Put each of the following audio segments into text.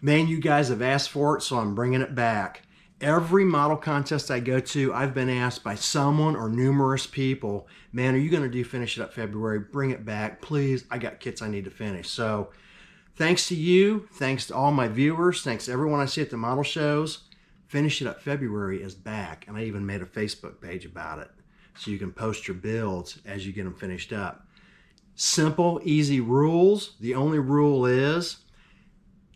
Man, you guys have asked for it, so I'm bringing it back. Every model contest I go to, I've been asked by someone or numerous people, man, are you going to do Finish It Up February? Bring it back, please. I got kits I need to finish. So thanks to you, thanks to all my viewers, thanks to everyone I see at the model shows, Finish It Up February is back. And I even made a Facebook page about it. So you can post your builds as you get them finished up. Simple, easy rules. The only rule is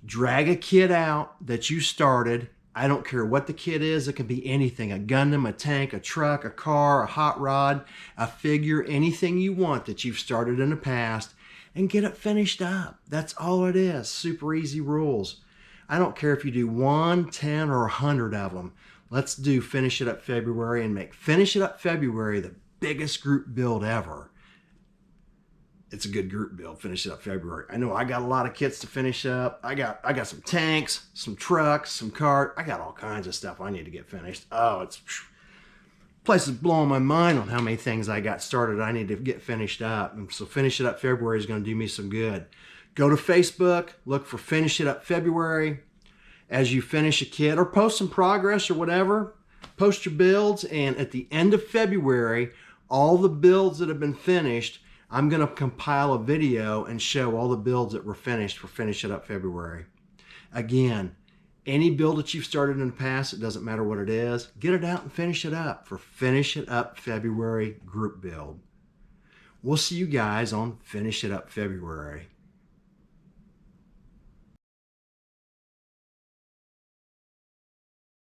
drag a kit out that you started. I don't care what the kit is. It can be anything, a Gundam, a tank, a truck, a car, a hot rod, a figure, anything you want that you've started in the past, and get it finished up. That's all it is. Super easy rules. I don't care if you do 1, 10, or 100 of them. Let's do Finish It Up February and make Finish It Up February the biggest group build ever. It's a good group build, Finish It Up February. I know I got a lot of kits to finish up. I got some tanks, some trucks, some cart. I got all kinds of stuff I need to get finished. Oh, place is blowing my mind on how many things I got started I need to get finished up. And so Finish It Up February is going to do me some good. Go to Facebook, look for Finish It Up February. As you finish a kit or post some progress or whatever, post your builds, and at the end of February, all the builds that have been finished, I'm going to compile a video and show all the builds that were finished for Finish It Up February. Again, any build that you've started in the past, it doesn't matter what it is, get it out and finish it up for Finish It Up February group build. We'll see you guys on Finish It Up February.